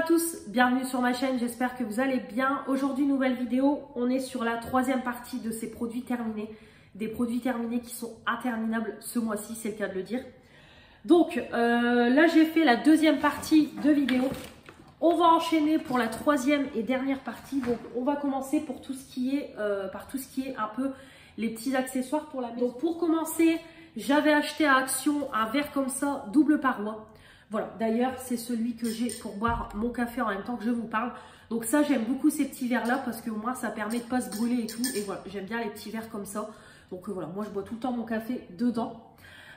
tous, bienvenue sur ma chaîne, j'espère que vous allez bien. Aujourd'hui, nouvelle vidéo, on est sur la troisième partie de ces produits terminés. Des produits terminés qui sont interminables ce mois-ci, c'est le cas de le dire. Donc là, j'ai fait la deuxième partie de vidéo. On va enchaîner pour la troisième et dernière partie. Donc on va commencer pour tout ce qui est, par tout ce qui est un peu les petits accessoires pour la maison. Donc pour commencer, j'avais acheté à Action un verre comme ça, double paroi. Voilà, d'ailleurs, c'est celui que j'ai pour boire mon café en même temps que je vous parle. Donc ça, j'aime beaucoup ces petits verres-là parce que au moins, ça permet de ne pas se brûler et tout. Et voilà, j'aime bien les petits verres comme ça. Donc voilà, moi, je bois tout le temps mon café dedans.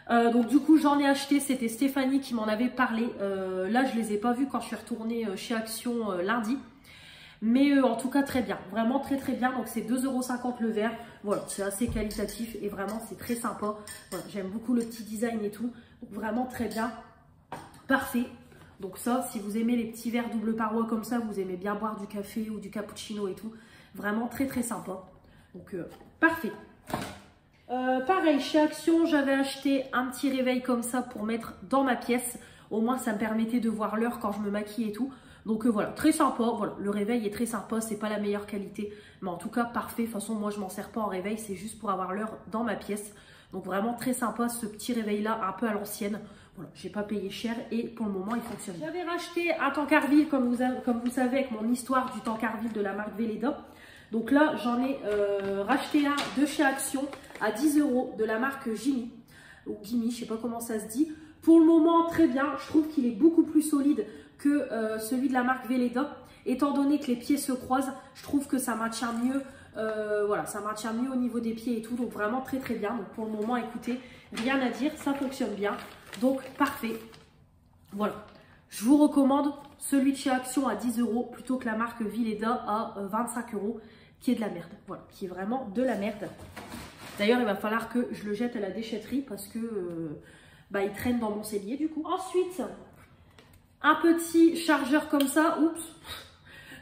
Donc du coup, j'en ai acheté. C'était Stéphanie qui m'en avait parlé. Là, je les ai pas vus quand je suis retournée chez Action lundi. Mais en tout cas, très bien. Vraiment très très bien. Donc c'est 2,50 € le verre. Voilà, c'est assez qualitatif et vraiment, c'est très sympa. Voilà, j'aime beaucoup le petit design et tout. Donc vraiment très bien. Parfait. Donc ça, si vous aimez les petits verres double paroi comme ça, vous aimez bien boire du café ou du cappuccino et tout, vraiment très très sympa. Donc parfait. Pareil, chez Action, j'avais acheté un petit réveil comme ça pour mettre dans ma pièce. Au moins, ça me permettait de voir l'heure quand je me maquille et tout. Donc voilà, très sympa. Voilà, le réveil est très sympa. C'est pas la meilleure qualité, mais en tout cas parfait. De toute façon, moi, je m'en sers pas en réveil. C'est juste pour avoir l'heure dans ma pièce. Donc vraiment très sympa ce petit réveil là, un peu à l'ancienne. Voilà, j'ai pas payé cher et pour le moment il fonctionne. J'avais racheté un Tancarville comme vous savez avec mon histoire du Tancarville de la marque Velleda. Donc là j'en ai racheté un de chez Action à 10 € de la marque Jimmy ou Gimme, je sais pas comment ça se dit. Pour le moment très bien, je trouve qu'il est beaucoup plus solide que celui de la marque Velleda. Étant donné que les pieds se croisent, je trouve que ça maintient mieux. Voilà, ça maintient mieux au niveau des pieds et tout, donc vraiment très très bien. Donc pour le moment, écoutez, rien à dire, ça fonctionne bien, donc parfait. Voilà, je vous recommande celui de chez Action à 10 € plutôt que la marque Velleda à 25 €, qui est de la merde. Voilà, qui est vraiment de la merde. D'ailleurs, il va falloir que je le jette à la déchetterie parce que bah, il traîne dans mon cellier du coup. Ensuite, un petit chargeur comme ça, oups.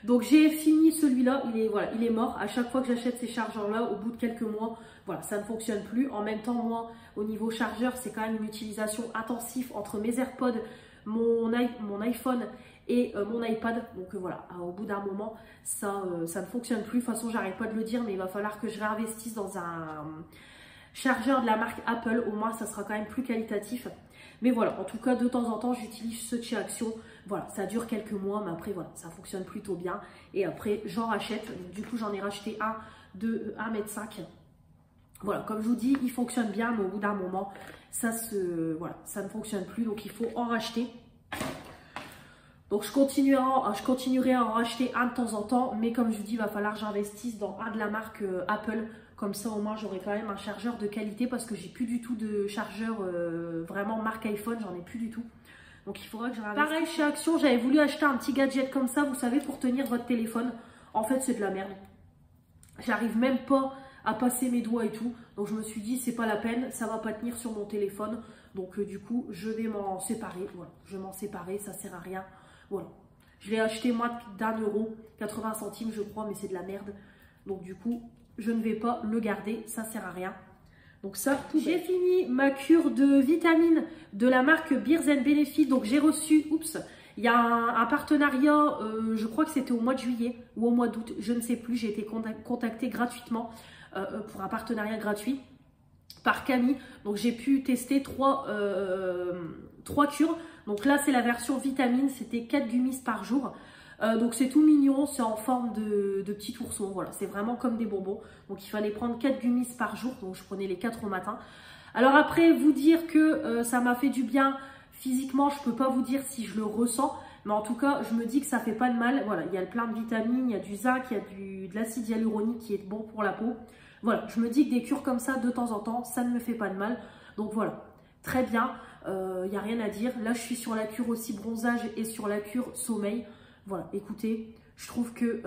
Donc j'ai fini celui-là, il est mort. À chaque fois que j'achète ces chargeurs-là, au bout de quelques mois, voilà, ça ne fonctionne plus. En même temps, moi, au niveau chargeur, c'est quand même une utilisation intensive entre mes AirPods, mon iPhone et mon iPad. Donc voilà, au bout d'un moment, ça ne fonctionne plus. De toute façon, j'arrête pas de le dire, mais il va falloir que je réinvestisse dans un chargeur de la marque Apple. Au moins, ça sera quand même plus qualitatif. Mais voilà, en tout cas, de temps en temps, j'utilise ceux de chez Action. Voilà, ça dure quelques mois, mais après, voilà, ça fonctionne plutôt bien. Et après, j'en rachète. Donc, du coup, j'en ai racheté un de 1,5 m. Voilà, comme je vous dis, il fonctionne bien, mais au bout d'un moment, voilà, ça ne fonctionne plus. Donc, il faut en racheter. Donc, je continuerai à en racheter un de temps en temps. Mais comme je vous dis, il va falloir que j'investisse dans un de la marque Apple. Comme ça, au moins, j'aurai quand même un chargeur de qualité parce que j'ai plus du tout de chargeur vraiment marque iPhone. J'en ai plus du tout. Donc, il faudra que je réinvestisse. Pareil, chez Action, j'avais voulu acheter un petit gadget comme ça, vous savez, pour tenir votre téléphone. En fait, c'est de la merde. J'arrive même pas à passer mes doigts et tout. Donc, je me suis dit, c'est pas la peine, ça va pas tenir sur mon téléphone. Donc, du coup, je vais m'en séparer. Voilà, je vais m'en séparer, ça sert à rien. Voilà. Je l'ai acheté moins d'1 €, 80 centimes, je crois, mais c'est de la merde. Donc, du coup, je ne vais pas le garder, ça sert à rien. Donc ça, j'ai fini ma cure de vitamines de la marque Beers & Benefit. Donc j'ai reçu, oups, il y a un partenariat, je crois que c'était au mois de juillet ou au mois d'août, je ne sais plus. J'ai été contactée gratuitement pour un partenariat gratuit par Camille. Donc j'ai pu tester trois cures. Donc là, c'est la version vitamine, c'était 4 gummies par jour. Donc c'est tout mignon, c'est en forme de petit ourson, voilà, c'est vraiment comme des bonbons. Donc il fallait prendre 4 gummies par jour, donc je prenais les 4 au matin. Alors après, vous dire que ça m'a fait du bien physiquement, je peux pas vous dire si je le ressens, mais en tout cas, je me dis que ça fait pas de mal. Voilà, il y a plein de vitamines, il y a du zinc, il y a de l'acide hyaluronique qui est bon pour la peau. Voilà, je me dis que des cures comme ça, de temps en temps, ça ne me fait pas de mal. Donc voilà, très bien, il n'y a rien à dire. Là, je suis sur la cure aussi bronzage et sur la cure sommeil. Voilà, écoutez, je trouve que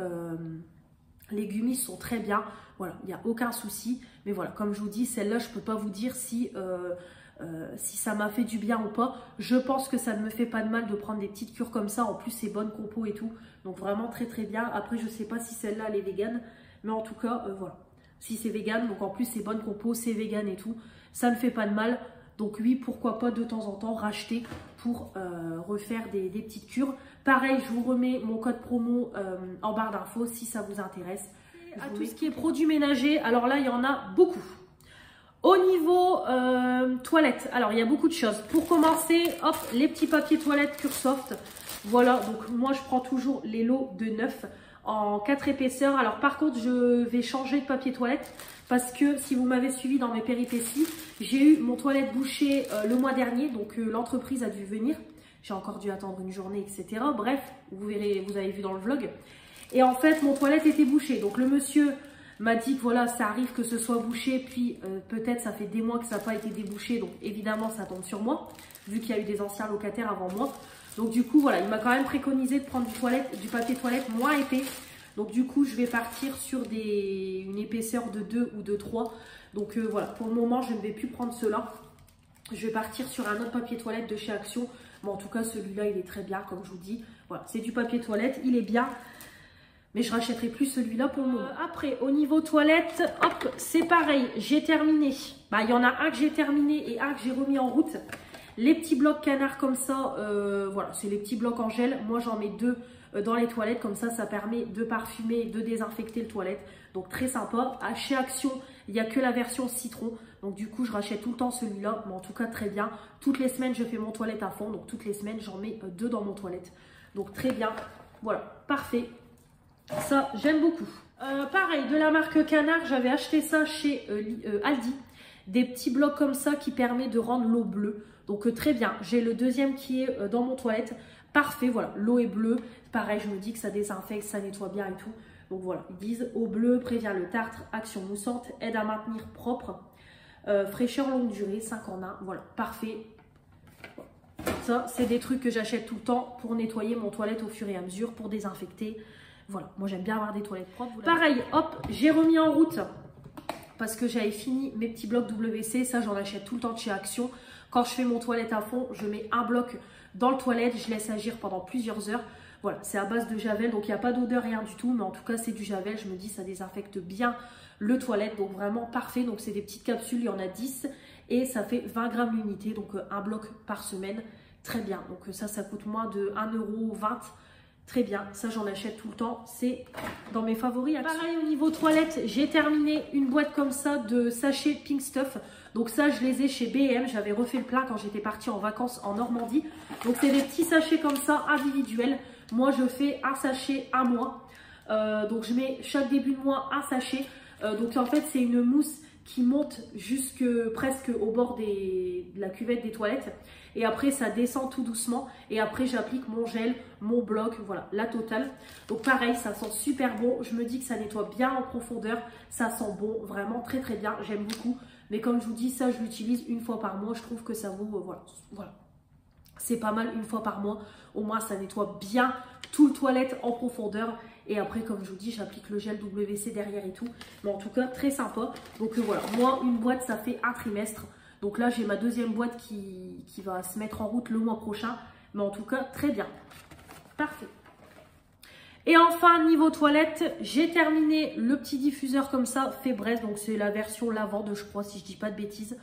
les gummies sont très bien. Voilà, il n'y a aucun souci. Mais voilà, comme je vous dis, celle-là, je ne peux pas vous dire si ça m'a fait du bien ou pas. Je pense que ça ne me fait pas de mal de prendre des petites cures comme ça. En plus, c'est bonne compo et tout. Donc vraiment très très bien. Après, je ne sais pas si celle-là, elle est végane. Mais en tout cas, voilà. Si c'est végane, donc en plus, c'est bonne compo, c'est végane et tout. Ça ne fait pas de mal. Donc oui, pourquoi pas de temps en temps racheter pour refaire des petites cures. Pareil, je vous remets mon code promo en barre d'infos si ça vous intéresse. À tout ce qui est produits ménagers, alors là, il y en a beaucoup. Au niveau toilettes, alors il y a beaucoup de choses. Pour commencer, hop, les petits papiers toilettes Cursoft. Voilà, donc moi je prends toujours les lots de 9 en 4 épaisseurs. Alors par contre, je vais changer de papier toilette parce que si vous m'avez suivi dans mes péripéties, j'ai eu mon toilette bouchée le mois dernier. Donc l'entreprise a dû venir. J'ai encore dû attendre une journée, etc. Bref, vous verrez, vous avez vu dans le vlog. Et en fait, mon toilette était bouchée. Donc le monsieur m'a dit que voilà, ça arrive que ce soit bouché, puis peut-être ça fait des mois que ça n'a pas été débouché, donc évidemment ça tombe sur moi, vu qu'il y a eu des anciens locataires avant moi. Donc du coup voilà, il m'a quand même préconisé de prendre du papier toilette moins épais. Donc du coup je vais partir sur une épaisseur de 2 ou de 3. Donc voilà, pour le moment je ne vais plus prendre cela. Je vais partir sur un autre papier toilette de chez Action. Bon en tout cas celui-là il est très bien comme je vous dis. Voilà, c'est du papier toilette, il est bien. Mais je rachèterai plus celui-là pour le moment. Après, au niveau toilette, hop, c'est pareil. J'ai terminé. Bah, il y en a un que j'ai terminé et un que j'ai remis en route. Les petits blocs canards comme ça, voilà, c'est les petits blocs en gel. Moi, j'en mets 2 dans les toilettes. Comme ça permet de parfumer, de désinfecter le toilette. Donc, très sympa. Chez Action, il n'y a que la version citron. Donc, du coup, je rachète tout le temps celui-là. Mais en tout cas, très bien. Toutes les semaines, je fais mon toilette à fond. Donc, toutes les semaines, j'en mets 2 dans mon toilette. Donc, très bien. Voilà, parfait. Ça, j'aime beaucoup. Pareil, de la marque Canard, j'avais acheté ça chez Aldi. Des petits blocs comme ça qui permet de rendre l'eau bleue. Donc très bien. J'ai le deuxième qui est dans mon toilette. Parfait, voilà. L'eau est bleue. Pareil, je me dis que ça désinfecte, ça nettoie bien et tout. Donc voilà, ils disent eau bleue, prévient le tartre, action moussante, aide à maintenir propre, fraîcheur longue durée, 5 en 1. Voilà, parfait. Ça, c'est des trucs que j'achète tout le temps pour nettoyer mon toilette au fur et à mesure, pour désinfecter. Voilà, moi j'aime bien avoir des toilettes propres. Pareil, hop, j'ai remis en route parce que j'avais fini mes petits blocs WC. Ça, j'en achète tout le temps de chez Action. Quand je fais mon toilette à fond, je mets un bloc dans le toilette. Je laisse agir pendant plusieurs heures. Voilà, c'est à base de javel. Donc, il n'y a pas d'odeur, rien du tout. Mais en tout cas, c'est du javel. Je me dis, ça désinfecte bien le toilette. Donc, vraiment parfait. Donc, c'est des petites capsules. Il y en a 10. Et ça fait 20 grammes l'unité. Donc, un bloc par semaine. Très bien. Donc, ça coûte moins de 1,20 €. Très bien, ça j'en achète tout le temps, c'est dans mes favoris. Pareil au niveau toilette, j'ai terminé une boîte comme ça de sachets Pink Stuff. Donc ça je les ai chez B&M, j'avais refait le plein quand j'étais partie en vacances en Normandie. Donc c'est des petits sachets comme ça individuels. Moi je fais un sachet un mois. Donc je mets chaque début de mois un sachet. Donc en fait c'est une mousse qui monte jusque presque au bord de la cuvette des toilettes. Et après, ça descend tout doucement. Et après, j'applique mon gel, mon bloc, voilà, la totale. Donc pareil, ça sent super bon. Je me dis que ça nettoie bien en profondeur. Ça sent bon, vraiment très très bien. J'aime beaucoup. Mais comme je vous dis, ça, je l'utilise une fois par mois. Je trouve que ça vaut, voilà. C'est pas mal une fois par mois. Au moins, ça nettoie bien tout le toilette en profondeur. Et après, comme je vous dis, j'applique le gel WC derrière et tout. Mais en tout cas, très sympa. Donc voilà, moi, une boîte, ça fait un trimestre. Donc là, j'ai ma deuxième boîte qui va se mettre en route le mois prochain. Mais en tout cas, très bien. Parfait. Et enfin, niveau toilette, j'ai terminé le petit diffuseur comme ça, Febreze. Donc c'est la version lavande, je crois, si je dis pas de bêtises.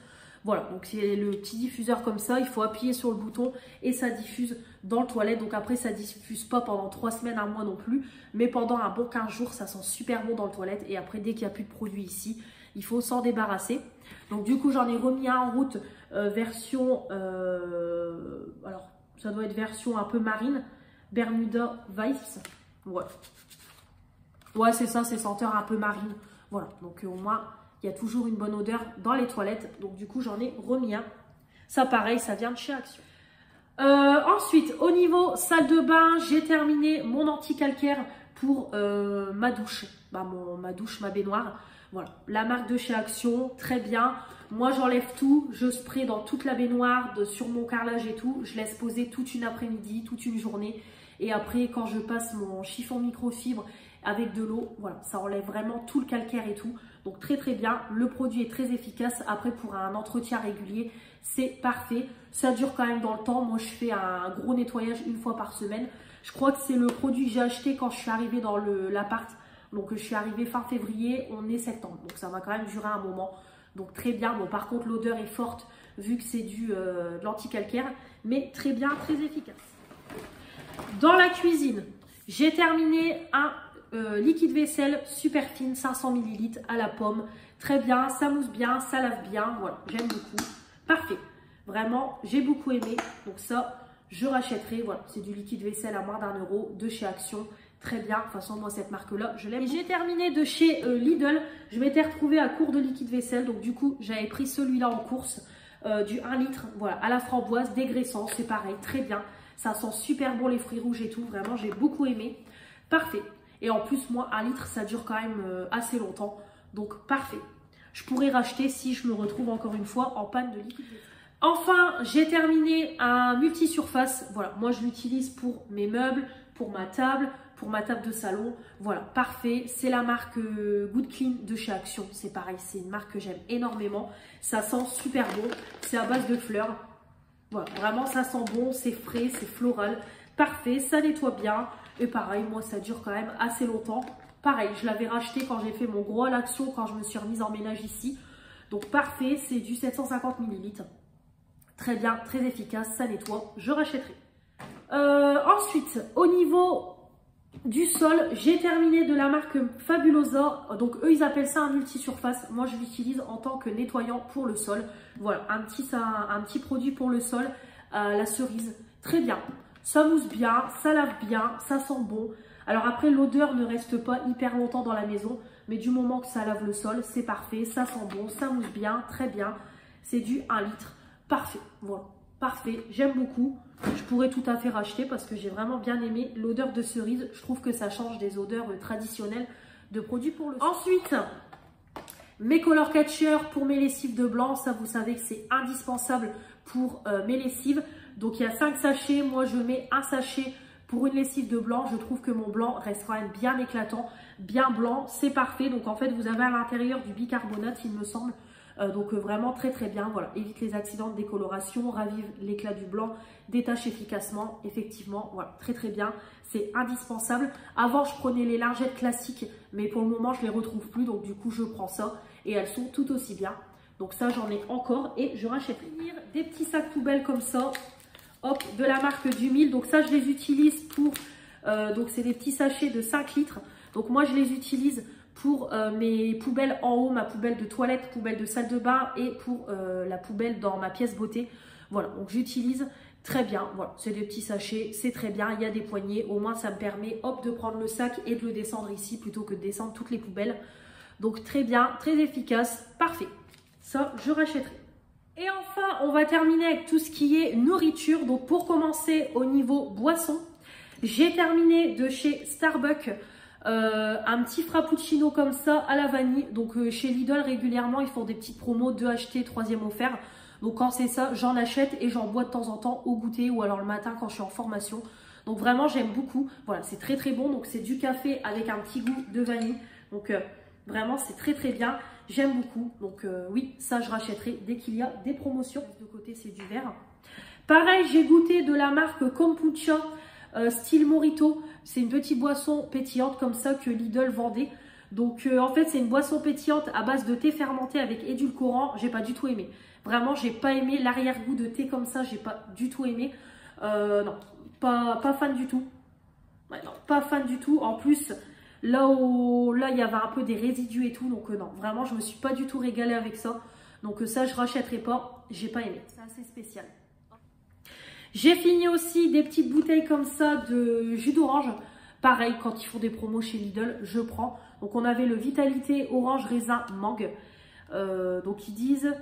Voilà, donc c'est le petit diffuseur comme ça, il faut appuyer sur le bouton et ça diffuse dans le toilette. Donc après, ça diffuse pas pendant 3 semaines, un mois non plus, mais pendant un bon 15 jours, ça sent super bon dans le toilette. Et après, dès qu'il n'y a plus de produit ici, il faut s'en débarrasser. Donc du coup, j'en ai remis un en route, version, alors ça doit être version un peu marine, Bermuda Vibes. Voilà. Ouais, c'est ça, c'est senteur un peu marine. Voilà, donc au moins... il y a toujours une bonne odeur dans les toilettes. Donc du coup, j'en ai remis un. Ça, pareil, ça vient de chez Action. Ensuite, au niveau salle de bain, j'ai terminé mon anti-calcaire pour ma douche. Ma douche, ma baignoire. Voilà, la marque de chez Action, très bien. Moi, j'enlève tout. Je spray dans toute la baignoire, sur mon carrelage et tout. Je laisse poser toute une après-midi, toute une journée. Et après, quand je passe mon chiffon microfibre avec de l'eau, voilà, ça enlève vraiment tout le calcaire et tout. Donc très très bien, le produit est très efficace. Après, pour un entretien régulier, c'est parfait. Ça dure quand même dans le temps. Moi, je fais un gros nettoyage une fois par semaine. Je crois que c'est le produit que j'ai acheté quand je suis arrivée dans l'appart. Donc je suis arrivée fin février, on est septembre. Donc ça va quand même durer un moment. Donc très bien. Bon, par contre, l'odeur est forte vu que c'est de l'anti-calcaire, mais très bien, très efficace. Dans la cuisine, j'ai terminé un liquide vaisselle super fine, 500 ml à la pomme. Très bien, ça mousse bien, ça lave bien. Voilà, j'aime beaucoup. Parfait. Vraiment, j'ai beaucoup aimé. Donc ça, je rachèterai. Voilà, c'est du liquide vaisselle à moins d'1 € de chez Action. Très bien. De toute façon, moi, cette marque-là, je l'aime. J'ai terminé de chez Lidl. Je m'étais retrouvée à court de liquide vaisselle. Donc du coup, j'avais pris celui-là en course. Du 1 litre, voilà, à la framboise, dégraissant. C'est pareil, très bien. Ça sent super bon les fruits rouges et tout. Vraiment, j'ai beaucoup aimé. Parfait. Et en plus, moi, 1 litre, ça dure quand même assez longtemps. Donc, parfait. Je pourrais racheter si je me retrouve encore une fois en panne de liquide. Enfin, j'ai terminé un multi-surface. Voilà, moi, je l'utilise pour mes meubles, pour ma table de salon. Voilà, parfait. C'est la marque Good Clean de chez Action. C'est pareil, c'est une marque que j'aime énormément. Ça sent super bon. C'est à base de fleurs. Voilà, vraiment, ça sent bon. C'est frais, c'est floral. Parfait, ça nettoie bien. Et pareil, moi, ça dure quand même assez longtemps. Pareil, je l'avais racheté quand j'ai fait mon gros à l'Action, quand je me suis remise en ménage ici. Donc, parfait, c'est du 750 ml. Très bien, très efficace, ça nettoie. Je rachèterai. Ensuite, au niveau du sol, j'ai terminé de la marque Fabulosa. Donc, eux, ils appellent ça un multi-surface. Moi, je l'utilise en tant que nettoyant pour le sol. Voilà, un petit produit pour le sol. La cerise, très bien. Ça mousse bien, ça lave bien, ça sent bon. Alors après, l'odeur ne reste pas hyper longtemps dans la maison, mais du moment que ça lave le sol, c'est parfait, ça sent bon, ça mousse bien, très bien. C'est du 1 litre, parfait, voilà, parfait, j'aime beaucoup. Je pourrais tout à fait racheter parce que j'ai vraiment bien aimé l'odeur de cerise. Je trouve que ça change des odeurs traditionnelles de produits pour le sol. Ensuite, mes color catchers pour mes lessives de blanc, ça vous savez que c'est indispensable pour mes lessives. Donc il y a 5 sachets, moi je mets un sachet pour une lessive de blanc. Je trouve que mon blanc reste quand même bien éclatant, bien blanc, c'est parfait. Donc en fait vous avez à l'intérieur du bicarbonate il me semble. Donc vraiment très très bien, voilà, évite les accidents de décoloration, ravive l'éclat du blanc, détache efficacement, effectivement, voilà, très très bien, c'est indispensable. Avant je prenais les lingettes classiques, mais pour le moment je les retrouve plus, donc du coup je prends ça et elles sont tout aussi bien. Donc ça j'en ai encore et je rachète des petits sacs poubelles comme ça, hop, de la marque d'Humil. Donc ça je les utilise pour, donc c'est des petits sachets de 5 litres, donc moi je les utilise pour mes poubelles en haut, ma poubelle de toilette, poubelle de salle de bain et pour la poubelle dans ma pièce beauté. Voilà, donc j'utilise très bien. Voilà, c'est des petits sachets, c'est très bien. Il y a des poignées, au moins ça me permet hop de prendre le sac et de le descendre ici plutôt que de descendre toutes les poubelles. Donc très bien, très efficace, parfait. Ça, je rachèterai. Et enfin, on va terminer avec tout ce qui est nourriture. Donc pour commencer au niveau boisson, j'ai terminé de chez Starbucks un petit frappuccino comme ça à la vanille. Donc chez Lidl régulièrement ils font des petites promos, 2 achetés, 3e offert. Donc quand c'est ça, j'en achète et j'en bois de temps en temps au goûter ou alors le matin quand je suis en formation. Donc vraiment j'aime beaucoup. Voilà, c'est très très bon. Donc c'est du café avec un petit goût de vanille. Donc vraiment c'est très très bien. J'aime beaucoup. Donc oui, ça je rachèterai dès qu'il y a des promotions. De côté c'est du verre. Pareil, j'ai goûté de la marque Kombucha. Style Morito, c'est une petite boisson pétillante comme ça que Lidl vendait. Donc en fait c'est une boisson pétillante à base de thé fermenté avec édulcorant. J'ai pas du tout aimé. Vraiment j'ai pas aimé l'arrière-goût de thé comme ça, j'ai pas du tout aimé. Non, pas fan du tout. Ouais, non, pas fan du tout. En plus là il y avait un peu des résidus et tout, donc non, vraiment je me suis pas du tout régalée avec ça. Donc ça je rachèterai pas, j'ai pas aimé. C'est assez spécial. J'ai fini aussi des petites bouteilles comme ça de jus d'orange. Pareil, quand ils font des promos chez Lidl, je prends. Donc on avait le Vitalité orange raisin mangue. Donc ils disent,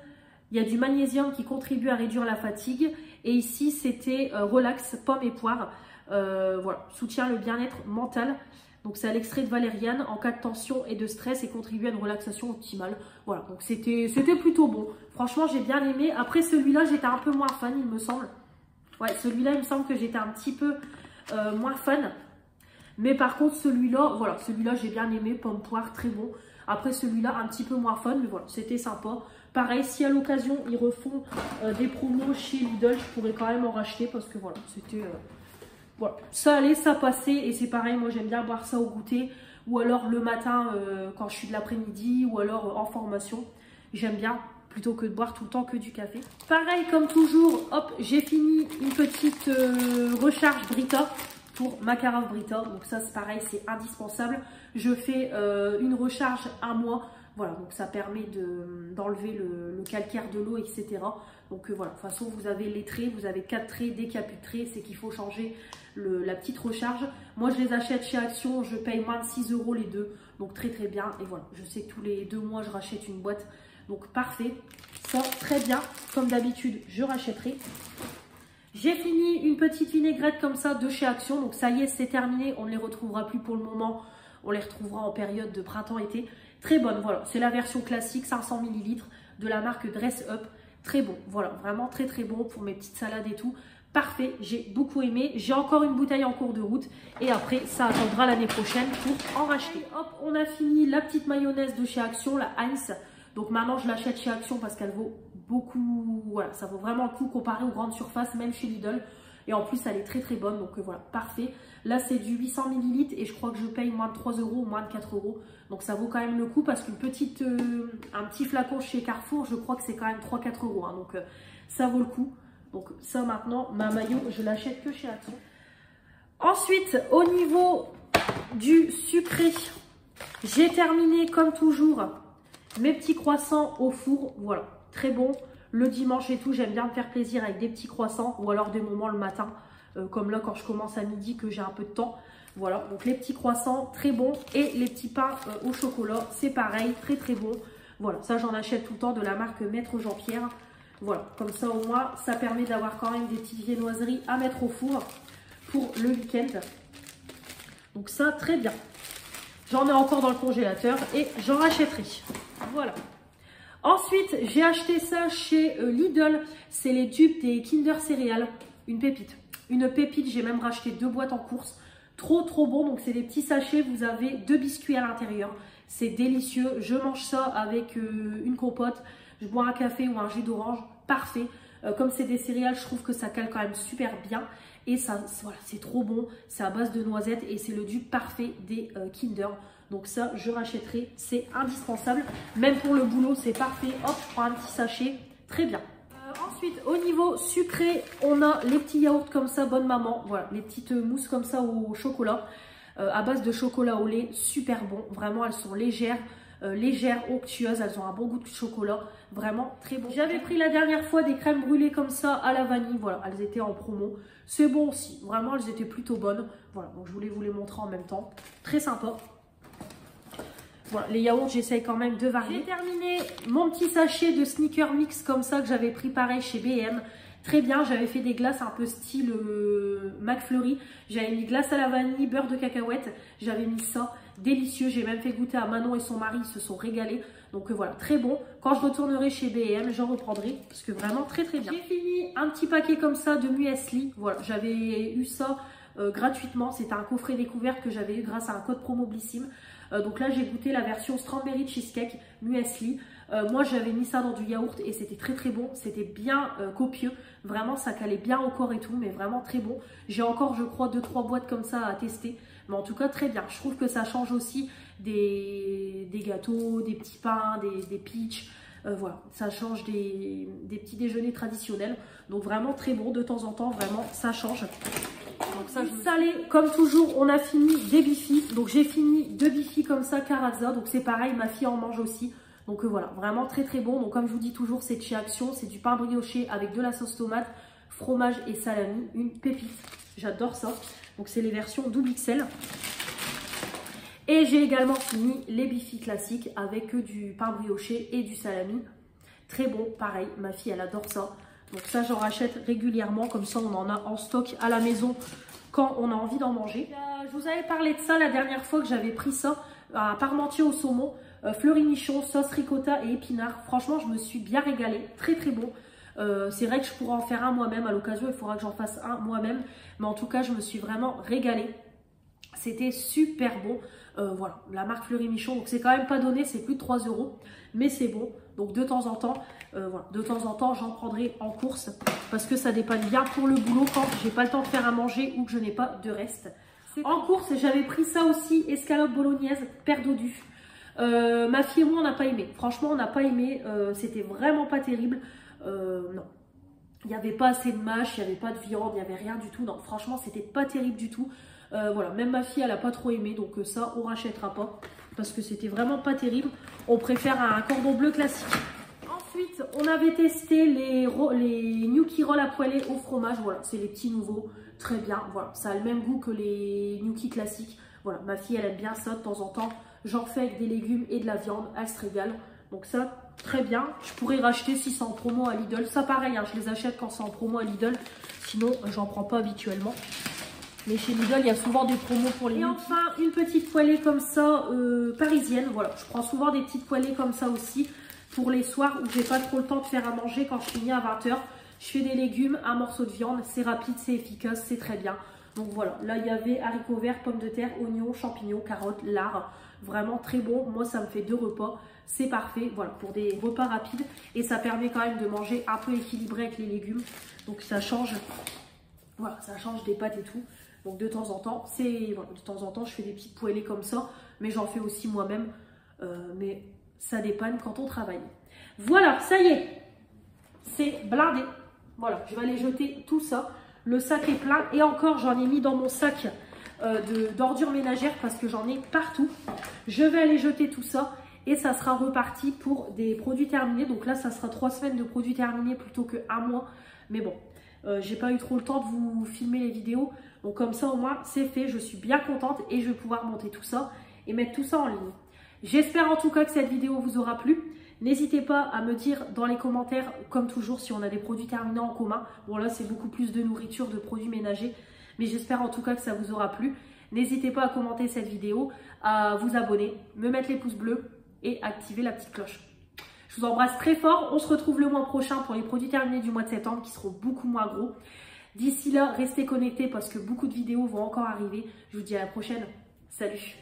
il y a du magnésium qui contribue à réduire la fatigue. Et ici c'était relax, pomme et poire. Voilà, soutient le bien-être mental. Donc c'est à l'extrait de valériane en cas de tension et de stress et contribue à une relaxation optimale. Voilà, donc c'était plutôt bon. Franchement j'ai bien aimé. Après celui-là j'étais un peu moins fan il me semble. Ouais, celui-là, il me semble que j'étais un petit peu moins fan. Mais par contre, celui-là, voilà, celui-là, j'ai bien aimé. Pomme poire, très bon. Après, celui-là, un petit peu moins fun. Mais voilà, c'était sympa. Pareil, si à l'occasion, ils refont des promos chez Lidl, je pourrais quand même en racheter. Parce que voilà, c'était... voilà, ça allait, ça passait. Et c'est pareil, moi, j'aime bien boire ça au goûter. Ou alors le matin, quand je suis de l'après-midi. Ou alors en formation. J'aime bien plutôt que de boire tout le temps que du café. Pareil, comme toujours, hop, j'ai fini une petite recharge Brita pour ma carafe Brita. Donc ça, c'est pareil, c'est indispensable. Je fais une recharge un mois. Voilà, donc ça permet d'enlever le calcaire de l'eau, etc. Donc voilà, de toute façon, vous avez les traits, vous avez 4 traits. Dès qu'il n'y a plus de traits, c'est qu'il faut changer la petite recharge. Moi, je les achète chez Action, je paye moins de 6 € les deux. Donc très très bien. Et voilà, je sais que tous les 2 mois, je rachète une boîte. Donc parfait, ça très bien. Comme d'habitude, je rachèterai. J'ai fini une petite vinaigrette comme ça de chez Action. Donc ça y est, c'est terminé. On ne les retrouvera plus pour le moment. On les retrouvera en période de printemps-été. Très bonne, voilà. C'est la version classique, 500 ml de la marque Dress Up. Très bon, voilà. Vraiment très très bon pour mes petites salades et tout. Parfait, j'ai beaucoup aimé. J'ai encore une bouteille en cours de route. Et après, ça attendra l'année prochaine pour en racheter. Hop, on a fini la petite mayonnaise de chez Action, la Heinz. Donc maintenant, je l'achète chez Action parce qu'elle vaut beaucoup. Voilà, ça vaut vraiment le coup comparé aux grandes surfaces, même chez Lidl. Et en plus, elle est très très bonne. Donc voilà, parfait. Là, c'est du 800 ml et je crois que je paye moins de 3 € ou moins de 4 €. Donc ça vaut quand même le coup parce qu'un petit flacon chez Carrefour, je crois que c'est quand même 3-4 €. Hein, donc ça vaut le coup. Donc ça maintenant, ma maillot, je l'achète que chez Action. Ensuite, au niveau du sucré, j'ai terminé comme toujours mes petits croissants au four. Voilà, très bon. Le dimanche et tout, j'aime bien me faire plaisir avec des petits croissants ou alors des moments le matin. Comme là quand je commence à midi que j'ai un peu de temps. Voilà, donc les petits croissants, très bons. Et les petits pains au chocolat, c'est pareil, très très bon. Voilà, ça j'en achète tout le temps de la marque Maître Jean-Pierre. Voilà, comme ça au moins, ça permet d'avoir quand même des petites viennoiseries à mettre au four pour le week-end. Donc ça, très bien. J'en ai encore dans le congélateur et j'en rachèterai. Voilà. Ensuite, j'ai acheté ça chez Lidl. C'est les dupes des Kinder Céréales. Une pépite. Une pépite, j'ai même racheté 2 boîtes en course. Trop trop bon, donc c'est des petits sachets, vous avez 2 biscuits à l'intérieur. C'est délicieux, je mange ça avec une compote, je bois un café ou un jus d'orange, parfait. Comme c'est des céréales, je trouve que ça cale quand même super bien. Et ça, voilà, c'est trop bon, c'est à base de noisettes et c'est le dupe parfait des Kinder. Donc ça, je rachèterai, c'est indispensable. Même pour le boulot, c'est parfait. Hop, je prends un petit sachet, très bien. Ensuite, au niveau sucré, on a les petits yaourts comme ça, bonne maman. Voilà, les petites mousses comme ça au chocolat, à base de chocolat au lait, super bon. Vraiment, elles sont légères, onctueuses, elles ont un bon goût de chocolat, vraiment très bon. J'avais pris la dernière fois des crèmes brûlées comme ça à la vanille, voilà, elles étaient en promo. C'est bon aussi, vraiment, elles étaient plutôt bonnes. Voilà, donc je voulais vous les montrer en même temps. Très sympa. Voilà, les yaourts, j'essaye quand même de varier. J'ai terminé mon petit sachet de sneaker mix comme ça que j'avais pris pareil chez BM. Très bien, j'avais fait des glaces un peu style McFlurry. J'avais mis glace à la vanille, beurre de cacahuète. J'avais mis ça, délicieux. J'ai même fait goûter à Manon et son mari, ils se sont régalés. Donc voilà, très bon. Quand je retournerai chez BM, j'en reprendrai parce que vraiment très très bien. J'ai fini un petit paquet comme ça de muesli. Voilà, j'avais eu ça gratuitement. C'était un coffret découvert que j'avais eu grâce à un code promo Blissim. Donc là, j'ai goûté la version Strawberry Cheesecake muesli. Moi, j'avais mis ça dans du yaourt et c'était très très bon. C'était bien copieux. Vraiment, ça calait bien au corps et tout, mais vraiment très bon. J'ai encore, je crois, 2-3 boîtes comme ça à tester. Mais en tout cas, très bien. Je trouve que ça change aussi des gâteaux, des petits pains, des peach. Voilà, ça change des petits déjeuners traditionnels. Donc vraiment très bon de temps en temps. Vraiment, ça change. Donc ça, salé, comme toujours, on a fini des bifis. Donc j'ai fini 2 bifis comme ça, Carazza. Donc c'est pareil, ma fille en mange aussi. Donc voilà, vraiment très très bon. Donc comme je vous dis toujours, c'est de chez Action. C'est du pain brioché avec de la sauce tomate, fromage et salami. Une pépite. J'adore ça. Donc c'est les versions double XL. Et j'ai également fini les bifis classiques avec du pain brioché et du salami. Très bon, pareil, ma fille elle adore ça. Donc ça j'en rachète régulièrement, comme ça on en a en stock à la maison quand on a envie d'en manger. Je vous avais parlé de ça la dernière fois que j'avais pris ça, un parmentier au saumon, fleurimichon, sauce ricotta et épinards. Franchement je me suis bien régalée, très très bon. C'est vrai que je pourrais en faire un moi-même à l'occasion, il faudra que j'en fasse un moi-même. Mais en tout cas je me suis vraiment régalée. C'était super bon. Voilà, la marque Fleurimichon. Donc c'est quand même pas donné, c'est plus de 3 €. Mais c'est bon. Donc de temps en temps, voilà, de temps en temps, j'en prendrai en course. Parce que ça dépanne bien pour le boulot quand j'ai pas le temps de faire à manger ou que je n'ai pas de reste. En course, j'avais pris ça aussi, escalope bolognaise, paire d'odus. Ma fille et moi, on n'a pas aimé. Franchement, on n'a pas aimé. C'était vraiment pas terrible. Non. Il n'y avait pas assez de mâche, il n'y avait pas de viande, il n'y avait rien du tout. Non, franchement, c'était pas terrible du tout. Voilà, même ma fille, elle n'a pas trop aimé. Donc ça, on rachètera pas. Parce que c'était vraiment pas terrible. On préfère un cordon bleu classique. Ensuite, on avait testé les gnocchi rolls à poêler au fromage. Voilà, c'est les petits nouveaux. Très bien. Voilà, ça a le même goût que les gnocchi classiques. Voilà, ma fille, elle aime bien ça de temps en temps. J'en fais avec des légumes et de la viande. Elle se régale. Donc ça, très bien. Je pourrais racheter si c'est en promo à Lidl. Ça, pareil, hein, je les achète quand c'est en promo à Lidl. Sinon, j'en prends pas habituellement. Mais chez Lidl, il y a souvent des promos pour les gnocchi. Et enfin, une petite poêlée comme ça, parisienne. Voilà, je prends souvent des petites poêlées comme ça aussi. Pour les soirs où j'ai pas trop le temps de faire à manger quand je finis à 20 h. Je fais des légumes, un morceau de viande. C'est rapide, c'est efficace, c'est très bien. Donc voilà, là il y avait haricots verts, pommes de terre, oignons, champignons, carottes, lard. Vraiment très bon. Moi, ça me fait 2 repas. C'est parfait, voilà, pour des repas rapides. Et ça permet quand même de manger un peu équilibré avec les légumes. Donc ça change, voilà, ça change des pâtes et tout. Donc de temps en temps, voilà, de temps en temps, je fais des petites poêlées comme ça. Mais j'en fais aussi moi-même. Mais ça dépanne quand on travaille. Voilà, ça y est. C'est blindé. Voilà, je vais aller jeter tout ça. Le sac est plein. Et encore, j'en ai mis dans mon sac d'ordures ménagères parce que j'en ai partout. Je vais aller jeter tout ça. Et ça sera reparti pour des produits terminés. Donc là, ça sera 3 semaines de produits terminés plutôt que 1 mois. Mais bon, j'ai pas eu trop le temps de vous filmer les vidéos. Donc comme ça, au moins, c'est fait. Je suis bien contente et je vais pouvoir monter tout ça et mettre tout ça en ligne. J'espère en tout cas que cette vidéo vous aura plu. N'hésitez pas à me dire dans les commentaires, comme toujours, si on a des produits terminés en commun. Bon là, c'est beaucoup plus de nourriture, de produits ménagers. Mais j'espère en tout cas que ça vous aura plu. N'hésitez pas à commenter cette vidéo, à vous abonner, me mettre les pouces bleus et activer la petite cloche. Je vous embrasse très fort. On se retrouve le mois prochain pour les produits terminés du mois de septembre qui seront beaucoup moins gros. D'ici là, restez connectés parce que beaucoup de vidéos vont encore arriver. Je vous dis à la prochaine. Salut!